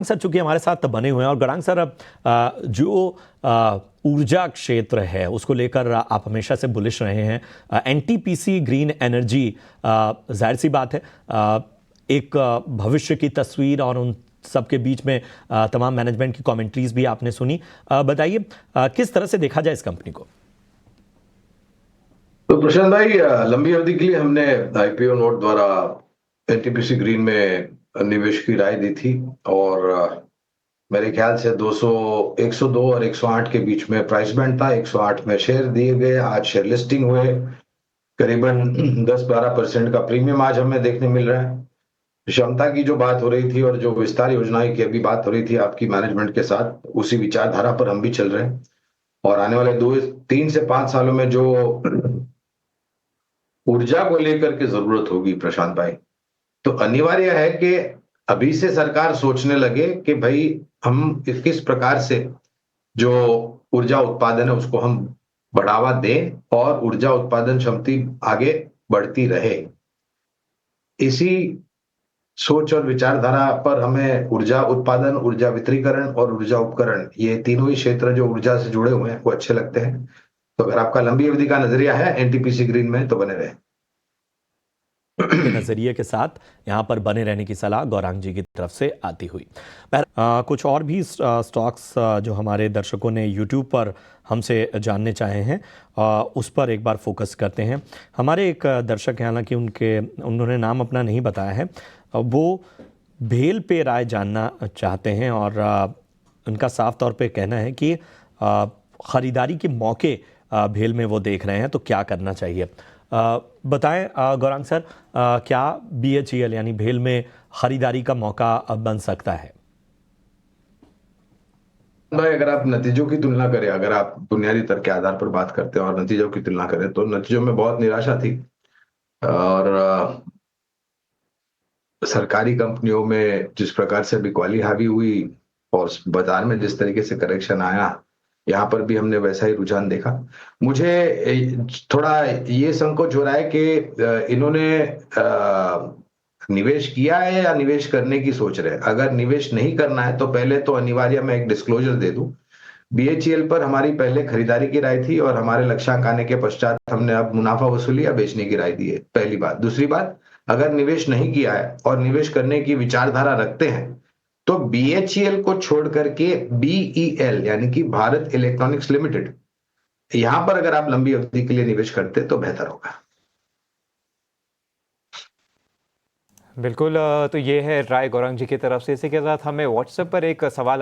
Sir चूंकि हमारे साथ बने हुए हैं और गौरांग सर जो ऊर्जा क्षेत्र है उसको लेकर आप हमेशा से बुलिश रहे हैं। एनटीपीसी ग्रीन एनर्जी, जाहिर सी बात है एक भविष्य की तस्वीर और उन सबके बीच में तमाम मैनेजमेंट की कमेंट्रीज भी आपने सुनी। बताइए किस तरह से देखा जाए इस कंपनी को। तो प्रशांत भाई, लंबी अवधि के लिए हमने आईपीओ नोट द्वारा एनटीपीसी ग्रीन में निवेश की राय दी थी और मेरे ख्याल से 200 102 और 108 के बीच में प्राइस बैंड था। 108 में शेयर दिए गए, आज शेयर लिस्टिंग हुए, करीबन 10-12% का प्रीमियम आज हमें देखने मिल रहा है। क्षमता की जो बात हो रही थी और जो विस्तार योजनाएं की अभी बात हो रही थी आपकी मैनेजमेंट के साथ, उसी विचारधारा पर हम भी चल रहे हैं। और आने वाले 2 3 से 5 सालों में जो ऊर्जा को लेकर के जरूरत होगी प्रशांत भाई, तो अनिवार्य है कि अभी से सरकार सोचने लगे कि भाई हम किस प्रकार से जो ऊर्जा उत्पादन है उसको हम बढ़ावा दें और ऊर्जा उत्पादन क्षमता आगे बढ़ती रहे। इसी सोच और विचारधारा पर हमें ऊर्जा उत्पादन, ऊर्जा वितरीकरण और ऊर्जा उपकरण, ये तीनों ही क्षेत्र जो ऊर्जा से जुड़े हुए हैं वो अच्छे लगते हैं। तो अगर आपका लंबी अवधि का नजरिया है एनटीपीसी ग्रीन में, तो बने रहे। के नज़रिए के साथ यहाँ पर बने रहने की सलाह गौरांग जी की तरफ से आती हुई। कुछ और भी स्टॉक्स जो हमारे दर्शकों ने यूट्यूब पर हमसे जानने चाहे हैं, उस पर एक बार फोकस करते हैं। हमारे एक दर्शक हैं, हालांकि उन्होंने नाम अपना नहीं बताया है, वो भेल पे राय जानना चाहते हैं और उनका साफ तौर पे कहना है कि ख़रीदारी के मौके भेल में वो देख रहे हैं, तो क्या करना चाहिए। बताएं गौरांग सर, क्या बीएचईएल यानी भेल में खरीदारी का मौका बन सकता है। भाई, अगर आप नतीजों की तुलना करें, अगर आप बुनियादी तर्क के आधार पर बात करते हैं और नतीजों की तुलना करें, तो नतीजों में बहुत निराशा थी। और सरकारी कंपनियों में जिस प्रकार से बिकवाली हावी हुई और बाजार में जिस तरीके से करेक्शन आया, यहाँ पर भी हमने वैसा ही रुझान देखा। मुझे थोड़ा ये संकोच हो रहा है कि इन्होंने निवेश किया है या निवेश करने की सोच रहे हैं। अगर निवेश नहीं करना है तो पहले तो अनिवार्य मैं एक डिस्क्लोजर दे दूं, बीएचईएल पर हमारी पहले खरीदारी की राय थी और हमारे लक्ष्यांक आने के पश्चात हमने अब मुनाफा वसूली या बेचने की राय दी है। पहली बात। दूसरी बात, अगर निवेश नहीं किया है और निवेश करने की विचारधारा रखते हैं तो बीएचईएल को छोड़ करके बीईएल यानी कि भारत इलेक्ट्रॉनिक्स लिमिटेड, यहां पर अगर आप लंबी अवधि के लिए निवेश करते तो बेहतर होगा। बिल्कुल, तो ये है राय गौरांग जी की तरफ से। इसी के साथ हमें व्हाट्सएप पर एक सवाल